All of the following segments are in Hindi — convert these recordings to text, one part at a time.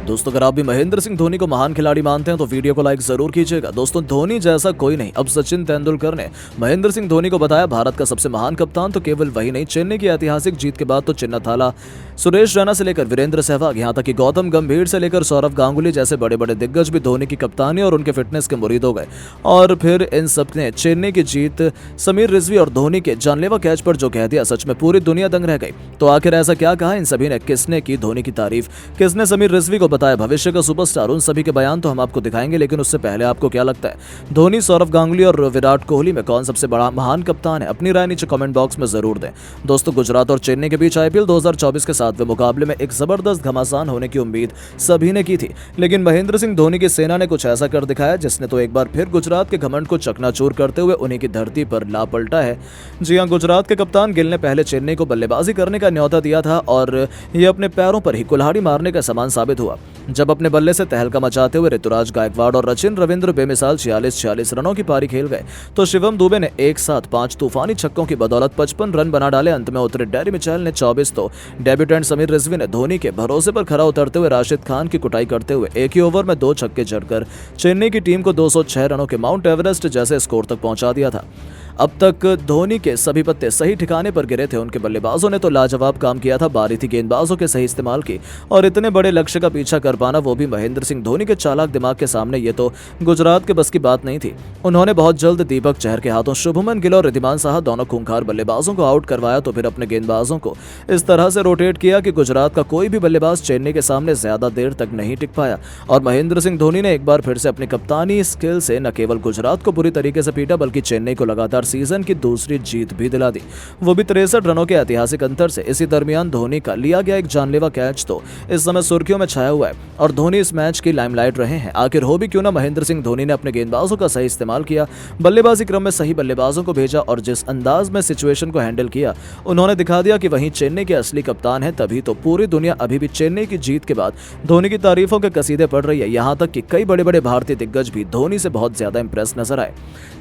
दोस्तों अगर आप भी महेंद्र सिंह धोनी को महान खिलाड़ी मानते हैं तो वीडियो को लाइक जरूर कीजिएगा। दोस्तों धोनी जैसा कोई नहीं। अब सचिन तेंदुलकर ने महेंद्र सिंह धोनी को बताया भारत का सबसे महान कप्तान। तो केवल वही नहीं, चेन्नई की ऐतिहासिक जीत के बाद तो चिन्नाथाला, सुरेश रैना से लेकर वीरेंद्र सहवाग, यहाँ तक कि गौतम गंभीर से लेकर सौरव गांगुली जैसे बड़े बड़े दिग्गज भी धोनी की कप्तानी और उनके फिटनेस के मुरीद हो गए। और फिर इन सब ने चेन्नई की जीत, समीर रिजवी और धोनी के जानलेवा कैच पर जो कह दिया, सच में पूरी दुनिया दंग रह गई। तो आखिर ऐसा क्या कहा इन सभी ने? किसने की धोनी की तारीफ, किसने समीर रिजवी को बताया भविष्य का सुपरस्टार? उन सभी के बयान तो हम आपको दिखाएंगे, लेकिन उससे पहले आपको क्या लगता है, धोनी, सौरव गांगुली और विराट कोहली में कौन सबसे बड़ा महान कप्तान है? अपनी राय नीचे कमेंट बॉक्स में जरूर दें। दोस्तों गुजरात और चेन्नई के बीच आईपीएल 2024 के 7वें मुकाबले में एक जबरदस्त घमासान होने की उम्मीद सभी ने की थी, लेकिन महेंद्र सिंह धोनी की सेना ने कुछ ऐसा कर दिखाया जिसने तो एक बार फिर गुजरात के घमंड को चकनाचूर करते हुए उन्हीं की धरती पर ला पलटा है। जी हां, गुजरात के कप्तान गिल ने पहले चेन्नई को बल्लेबाजी करने का न्योता दिया था और ये अपने पैरों पर ही कुल्हाड़ी मारने का समान साबित हुआ, जब अपने बल्ले से तहलका मचाते हुए ऋतुराज गायकवाड़ और रचिन रविंद्र बेमिसाल 46 रनों की पारी खेल गए, तो शिवम दुबे ने एक साथ 5 तूफानी छक्कों की बदौलत 55 रन बना डाले। अंत में उतरे डेरी मिचेल ने 24, तो डेब्यूटेंट समीर रिजवी ने धोनी के भरोसे पर खरा उतरते हुए राशिद खान की कुटाई करते हुए एक ही ओवर में 2 छक्के जड़कर चेन्नई की टीम को 206 रनों के माउंट एवरेस्ट जैसे स्कोर तक पहुंचा दिया था। अब तक धोनी के सभी पत्ते सही ठिकाने पर गिरे थे। उनके बल्लेबाजों ने तो लाजवाब काम किया था, बारी थी गेंदबाजों के सही इस्तेमाल की, और इतने बड़े लक्ष्य का पीछा कर पाना, वो भी महेंद्र सिंह धोनी के चालाक दिमाग के सामने, ये तो गुजरात के बस की बात नहीं थी। उन्होंने बहुत जल्द दीपक चहर के हाथों शुभमन गिल और रिद्धिमान साहा दोनों खूंखार बल्लेबाजों को आउट करवाया, तो फिर अपने गेंदबाजों को इस तरह से रोटेट किया कि गुजरात का कोई भी बल्लेबाज चेन्नई के सामने ज्यादा देर तक नहीं टिक पाया। और महेंद्र सिंह धोनी ने एक बार फिर से अपनी कप्तानी स्किल से न केवल गुजरात को बुरी तरीके से पीटा, बल्कि चेन्नई को लगातार सीजन की दूसरी जीत भी दिला दी, वो भी 63 रनों के ऐतिहासिक अंतर से। इसी दरमियान धोनी का लिया गया एक जानलेवा कैच तो इस समय सुर्खियों में छाया हुआ है और धोनी इस मैच की लाइमलाइट रहे हैं। आखिर हो भी क्यों ना, महेंद्र सिंह धोनी ने अपने गेंदबाजों का सही इस्तेमाल किया, बल्लेबाजी क्रम में सही बल्लेबाजों को भेजा और जिस अंदाज में सिचुएशन को हैंडल किया, उन्होंने दिखा दिया कि वहीं चेन्नई के असली कप्तान है। तभी तो पूरी दुनिया अभी भी चेन्नई की जीत के बाद धोनी की तारीफों के कसीदे पढ़ रही है। यहां तक कि कई बड़े बड़े भारतीय दिग्गज भी धोनी से बहुत ज्यादा इंप्रेस नजर आए।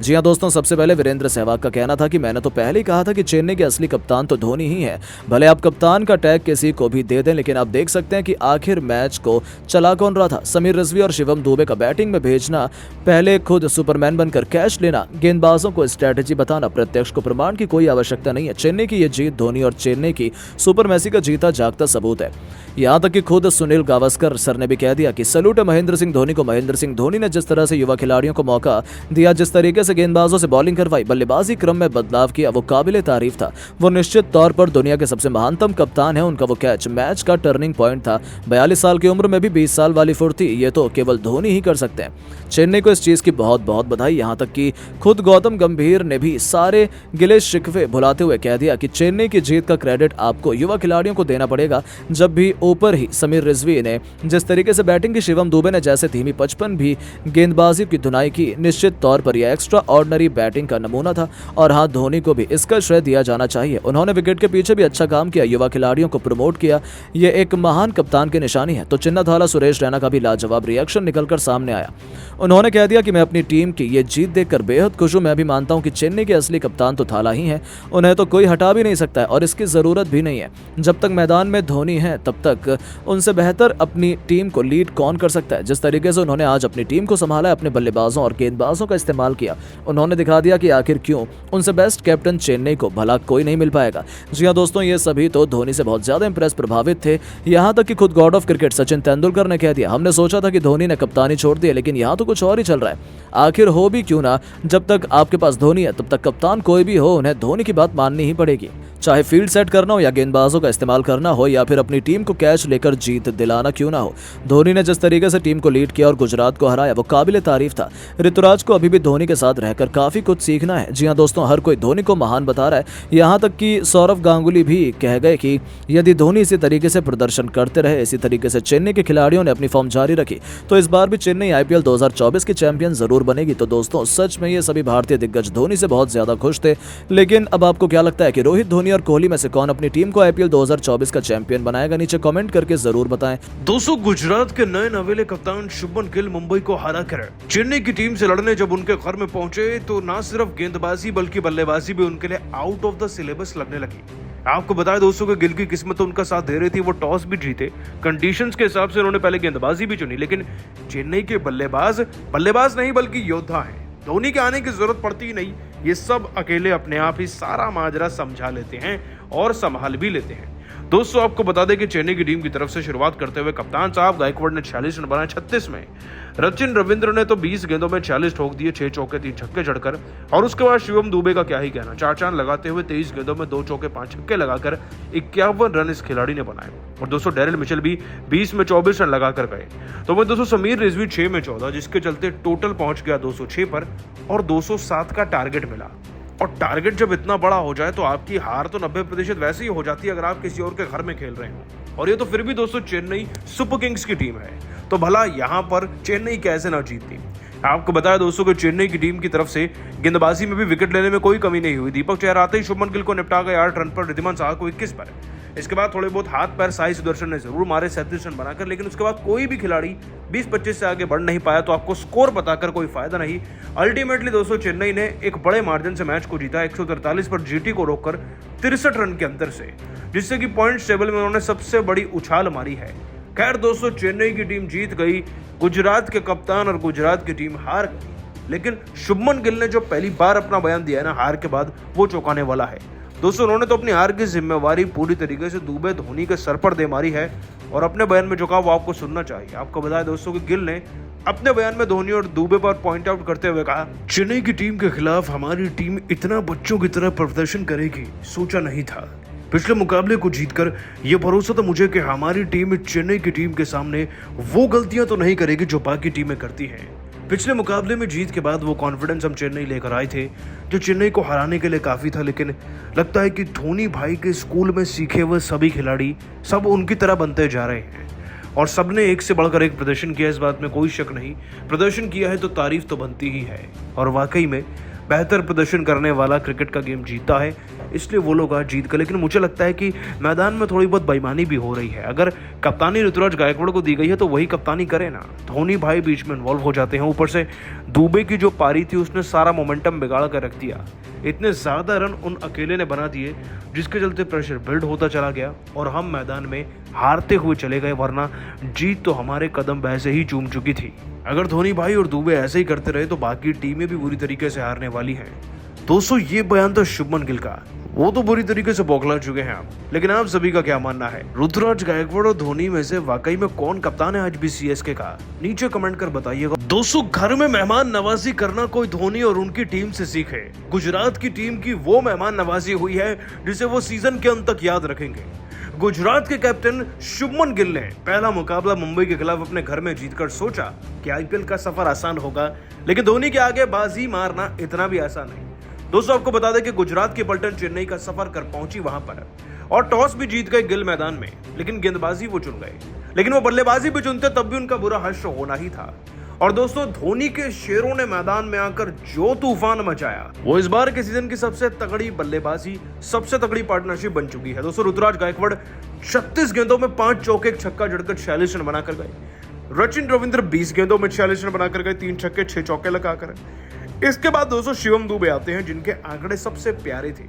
जी हां दोस्तों, सबसे पहले वीरेंद्र सहवाग का कहना था कि मैंने तो पहले ही कहा था कि चेन्नई के असली कप्तान तो धोनी ही है, भले आप कप्तान का टैग किसी को भी दे दें, लेकिन आप देख सकते हैं कि आखिर मैच को चला कौन रहा था। समीर रिजवी और शिवम दुबे का बैटिंग में भेजना, पहले खुद सुपरमैन बनकर कैच लेना, गेंदबाजों को स्ट्रेटजी बताना, प्रत्यक्ष को प्रमाण की कोई आवश्यकता नहीं है। चेन्नई की यह जीत धोनी और चेन्नई की सुपर मैसी का जीता जागता सबूत है। यहां तक कि खुद सुनील गावस्कर सर ने भी कह दिया कि सलूट है महेंद्र सिंह धोनी को। महेंद्र सिंह धोनी ने जिस तरह से युवा खिलाड़ियों को मौका दिया, जिस तरीके से गेंदबाजों से बॉलिंग करवाई, बल्लेबाजी क्रम में बदलाव किया, वो काबिले तारीफ था। वो निश्चित तौर पर दुनिया के सबसे महानतम कप्तान है। उनका वो कैच मैच का टर्निंग पॉइंट था। 42 साल की उम्र में भी 20 साल वाली फुर्ती, ये तो केवल धोनी ही कर सकते हैं। चेन्नई को इस चीज की बहुत बहुत बधाई। यहां तक कि खुद गौतम गंभीर ने भी सारे गिले शिकवे भुलाते हुए कह दिया कि चेन्नई की जीत का क्रेडिट आपको युवा खिलाड़ियों को देना पड़ेगा। जब भी ऊपर ही समीर रिजवी ने जिस तरीके से बैटिंग की, शिवम दुबे ने जैसे धीमी 55 भी गेंदबाजी की धुनाई की, निश्चित तौर पर यह एक्स्ट्रा ऑर्डिनरी बैटिंग का नमूना था। और हाँ, धोनी को भी इसका श्रेय दिया जाना चाहिए। उन्होंने विकेट के पीछे भी अच्छा काम किया, युवा खिलाड़ियों को प्रमोट किया, ये एक महान कप्तान की निशानी है। तो चिन्नाथाला सुरेश रैना का भी लाजवाब रिएक्शन निकलकर सामने आया। उन्होंने कह दिया कि मैं अपनी टीम की ये जीत देखकर बेहद खुश हूं। मैं भी मानता हूं कि चेन्नई के असली कप्तान तो थाला ही है, उन्हें तो कोई हटा भी नहीं सकता है और इसकी जरूरत भी नहीं है। जब तक मैदान में धोनी है तब तक उनसे बेहतर अपनी टीम को लीड कौन कर सकता है। जिस तरीके से उन्होंने आज अपनी टीम को संभाला, अपने बल्लेबाजों और गेंदबाजों का इस्तेमाल किया, उन्होंने दिखा दिया कि आखिर क्यों उनसे बेस्ट कैप्टन चेन्नई को भला कोई नहीं मिल पाएगा। जी हां दोस्तों, ये सभी तो धोनी से बहुत ज्यादा इंप्रेस प्रभावित थे। यहां तक कि खुद God of cricket Sachin Tendulkar ने कह दिया, हमने सोचा था कि धोनी ने कप्तानी छोड़ दी, लेकिन यहां तो कुछ और ही चल रहा है। आखिर हो भी क्यों ना, जब तक आपके पास धोनी है तब तक कप्तान कोई भी हो, उन्हें धोनी की बात माननी ही पड़ेगी। चाहे फील्ड सेट करना हो या गेंदबाजों का इस्तेमाल करना हो या फिर अपनी टीम को कैच लेकर जीत दिलाना क्यों ना हो, धोनी ने जिस तरीके से टीम को लीड किया और गुजरात को हराया, वो काबिले तारीफ था। ऋतुराज को अभी भी धोनी के साथ रहकर काफी कुछ सीखना है। जी हां दोस्तों, हर कोई धोनी को महान बता रहा है। यहां तक कि सौरव गांगुली भी कह गए कि यदि धोनी इसी तरीके से प्रदर्शन करते रहे, इसी तरीके से चेन्नई के खिलाड़ियों ने अपनी फॉर्म जारी रखी, तो इस बार भी चेन्नई आईपीएल 2024 की चैंपियन जरूर बनेगी। तो दोस्तों सच में ये सभी भारतीय दिग्गज धोनी से बहुत ज्यादा खुश थे। लेकिन अब आपको क्या लगता है कि रोहित, धोनी और कोहली में से कौन अपनी टीम को आईपीएल 2024 का चैंपियन बनाएगा? नीचे कमेंट करके जरूर बताएं। दोस्तों गुजरात के नए नवेले कप्तान शुभमन गिल मुंबई को हरा कर चेन्नई की टीम से लड़ने जब उनके घर में पहुंचे, तो न सिर्फ गेंदबाजी बल्कि बल्लेबाजी भी उनके लिए आउट ऑफ द सिलेबस लगने लगी। आपको बताया दोस्तों कि गिल की किस्मत तो उनका साथ दे रही थी, वो टॉस भी जीते, कंडीशंस के हिसाब से उन्होंने पहले गेंदबाजी भी चुनी, लेकिन चेन्नई के बल्लेबाज नहीं बल्कि योद्धा हैं। धोनी के आने की जरूरत पड़ती ही नहीं, ये सब अकेले अपने आप ही सारा माजरा समझा लेते हैं और संभाल भी लेते हैं। दोस्तों आपको बता दें कि चेन्नई की टीम की तरफ से शुरुआत करते हुए कप्तान साहब गायकवाड़ ने 46 रन बनाए 36 में। सचिन रविंद्र ने तो 20 गेंदों में 40 ठोक दिए, 6 चौके 3 छक्के जड़कर। और उसके बाद शिवम दुबे का क्या ही कहना, 4 चांद लगाते हुए 23 गेंदों में 2 चौके 5 छक्के लगाकर 51 रन इस खिलाड़ी ने बनाए। और दोस्तों डेरिल मिचेल भी 20 में 24 रन लगाकर गए। तो वह दोस्तों समीर रिजवी 6 में 14, जिसके चलते टोटल पहुंच गया 206 पर और 207 का टारगेट मिला। और टारगेट जब इतना बड़ा हो जाए तो आपकी हार तो 90% वैसे ही हो जाती है अगर आप किसी और के घर में खेल रहे हो। और ये तो फिर भी दोस्तों चेन्नई सुपर किंग्स की टीम है, तो भला यहाँ पर चेन्नई कैसे ना जीतती। आपको बताया दोस्तों कि चेन्नई की टीम की तरफ से गेंदबाजी में भी विकेट लेने में कोई कमी नहीं हुई। दीपक चहर आते ही शुभमन गिल को निपटा गए 8 रन पर, रिद्धिमान साहा को 21 पर। इसके बाद थोड़े बहुत हाथ पैर साई सुदर्शन ने जरूर मारे 37 रन बनाकर, लेकिन उसके बाद कोई भी खिलाड़ी 20-25 से आगे बढ़ नहीं पाया। तो आपको स्कोर बताकर कोई फायदा नहीं। अल्टीमेटली दोस्तों चेन्नई ने एक बड़े मार्जिन से मैच को जीता 143 पर जीटी को रोककर 63 रन के अंतर से, जिससे कि पॉइंट्स टेबल में उन्होंने सबसे बड़ी उछाल मारी है। खैर दोस्तों चेन्नई की टीम जीत गई, गुजरात के कप्तान और गुजरात की टीम हार गई, लेकिन शुभमन गिल ने जो पहली बार अपना बयान दिया है ना हार के बाद, वो चौंकाने वाला है। दोस्तों उन्होंने तो अपनी हार की जिम्मेवारी पूरी तरीके से दुबे धोनी के सर पर दे मारी है और अपने बयान में जो कहा वो आपको सुनना चाहिए। आपको बताया दोस्तों कि गिल ने अपने बयान में धोनी और दुबे पर पॉइंट आउट करते हुए कहा, चेन्नई की टीम के खिलाफ हमारी टीम इतना बच्चों की तरह प्रदर्शन करेगी सोचा नहीं था। पिछले मुकाबले को जीतकर यह भरोसा था मुझे कि हमारी टीम चेन्नई की टीम के सामने वो गलतियां तो नहीं करेगी जो बाकी टीमें करती हैं। पिछले मुकाबले में जीत के बाद वो कॉन्फिडेंस हम चेन्नई लेकर आए थे जो चेन्नई को हराने के लिए काफ़ी था, लेकिन लगता है कि धोनी भाई के स्कूल में सीखे हुए सभी खिलाड़ी सब उनकी तरह बनते जा रहे हैं और सबने एक से बढ़कर एक प्रदर्शन किया, इस बात में कोई शक नहीं। प्रदर्शन किया है तो तारीफ तो बनती ही है और वाकई में बेहतर प्रदर्शन करने वाला क्रिकेट का गेम जीतता है, इसलिए वो लोग आज जीत गए। लेकिन मुझे लगता है कि मैदान में थोड़ी बहुत बेईमानी भी हो रही है। अगर कप्तानी ऋतुराज गायकवाड़ को दी गई है तो वही कप्तानी करे ना, धोनी भाई बीच में इन्वॉल्व हो जाते हैं। ऊपर से दुबे की जो पारी थी उसने सारा मोमेंटम बिगाड़ कर रख दिया। इतने ज़्यादा रन उन अकेले ने बना दिए जिसके चलते प्रेशर बिल्ड होता चला गया और हम मैदान में हारते हुए चले गए, वरना जीत तो हमारे कदम वैसे ही चूम चुकी थी। अगर धोनी भाई और दुबे ऐसे ही करते रहे तो बाकी टीमें भी बुरी तरीके से हारने वाली हैं। दोस्तों ये बयान था शुभमन गिल का, वो तो बुरी तरीके से बौखला चुके हैं आप, लेकिन आप सभी का क्या मानना है? ऋतुराज गायकवाड़ और धोनी में से वाकई में कौन कप्तान है आज भी सीएसके का? नीचे कमेंट कर बताइएगा। दोस्तों घर में मेहमान नवाजी करना कोई धोनी और उनकी टीम से सीखे। गुजरात की टीम की वो मेहमान नवाजी हुई है जिसे वो सीजन के अंत तक याद रखेंगे। गुजरात के कैप्टन शुभमन गिल ने पहला मुकाबला मुंबई के खिलाफ अपने घर में जीतकर सोचा कि आईपीएल का सफर आसान होगा, लेकिन धोनी के आगे बाजी मारना इतना भी आसान नहीं। दोस्तों आपको बता दें कि गुजरात की पलटन चेन्नई का सफर कर पहुंची वहां पर और टॉस भी जीत गए गिल मैदान में, लेकिन गेंदबाजी वो चुन गए। लेकिन वो बल्लेबाजी भी चुनते तब भी उनका बुरा हश्र होना ही था। और दोस्तों धोनी के शेरों ने मैदान में आकर जो तूफान मचाया, वो इस बार के सीजन की सबसे तगड़ी बल्लेबाजी, सबसे तगड़ी पार्टनरशिप बन चुकी है। दोस्तों ऋतुराज गायकवाड़ 36 गेंदों में 5 चौके 1 छक्का जड़कर 46 रन बनाकर गए। सचिन रविंद्र 20 गेंदों में 46 रन बनाकर गए, 3 छक्के 6 चौके लगाकर। इसके बाद दोस्तों शिवम दुबे आते हैं जिनके आंकड़े सबसे प्यारे थे।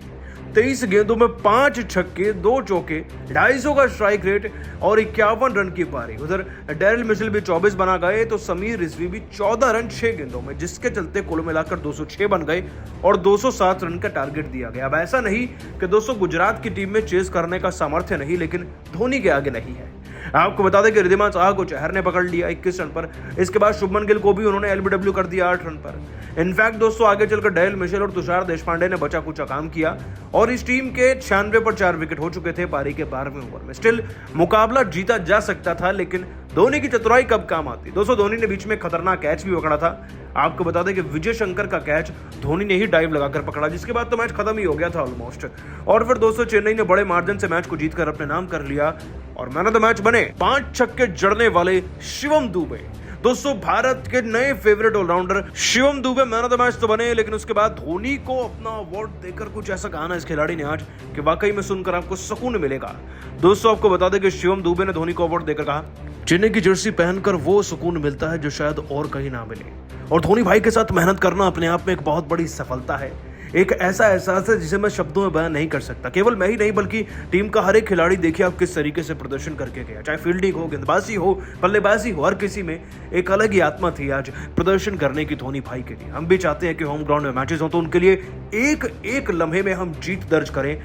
23 गेंदों में 5 छक्के 2 चौके, 250 का स्ट्राइक रेट और 51 रन की पारी। उधर डेरिल मिचेल भी 24 बना गए तो समीर रिजवी भी 14 रन 6 गेंदों में, जिसके चलते कुल मिलाकर 206 बन गए और 207 रन का टारगेट दिया गया। अब ऐसा नहीं कि दोस्तों गुजरात की टीम में चेस करने का सामर्थ्य नहीं, लेकिन धोनी के आगे नहीं है। आपको बता दें कि रिद्धिमान साहा को चहर ने पकड़ लिया 21 रन पर। इसके बाद शुभमन गिल को भी उन्होंने एलबीडब्ल्यू कर दिया 8 रन पर। इनफैक्ट दोस्तों आगे चलकर डेरिल मिचेल और तुषार देशपांडे ने बचा कुचा काम किया और इस टीम के 96 पर 4 विकेट हो चुके थे पारी के 12वें ओवर में। स्टिल मुकाबला जीता जा सकता था, लेकिन धोनी की चतुराई कब काम आती। दोस्तों धोनी ने बीच में खतरनाक कैच भी पकड़ा था। आपको बता दें कि विजय शंकर का कैच धोनी ने ही डाइव लगाकर पकड़ा, जिसके बाद तो मैच खत्म ही हो गया था ऑलमोस्ट। और फिर दोस्तों चेन्नई ने बड़े मार्जिन से मैच को जीतकर अपने नाम कर लिया और मैन ऑफ द मैच बने 5 छक्के जड़ने वाले शिवम दुबे। दोस्तों भारत के नए favourite allrounder Shivam Dube man of the match तो बने, लेकिन उसके बाद धोनी को अपना अवार्ड देकर कुछ ऐसा कहा ना इस खिलाड़ी ने आज कि वाकई में सुनकर आपको सुकून मिलेगा। दोस्तों आपको बता दें कि शिवम दुबे ने धोनी को अवार्ड देकर कहा, चेन्नई की जर्सी पहनकर वो सुकून मिलता है जो शायद और कहीं ना मिले, और धोनी भाई के साथ मेहनत करना अपने आप में एक बहुत बड़ी सफलता है। एक ऐसा एहसास है जिसे मैं शब्दों में बयान नहीं कर सकता। केवल मैं ही नहीं बल्कि टीम का हर एक खिलाड़ी देखिए आप किस तरीके से प्रदर्शन करके गया, चाहे फील्डिंग हो, गेंदबाजी हो, बल्लेबाजी हो, हर किसी में एक अलग ही आत्मा थी आज प्रदर्शन करने की धोनी भाई के लिए। हम भी चाहते हैं कि होम ग्राउंड में मैचेस हो तो उनके लिए एक एक लम्हे में हम जीत दर्ज करें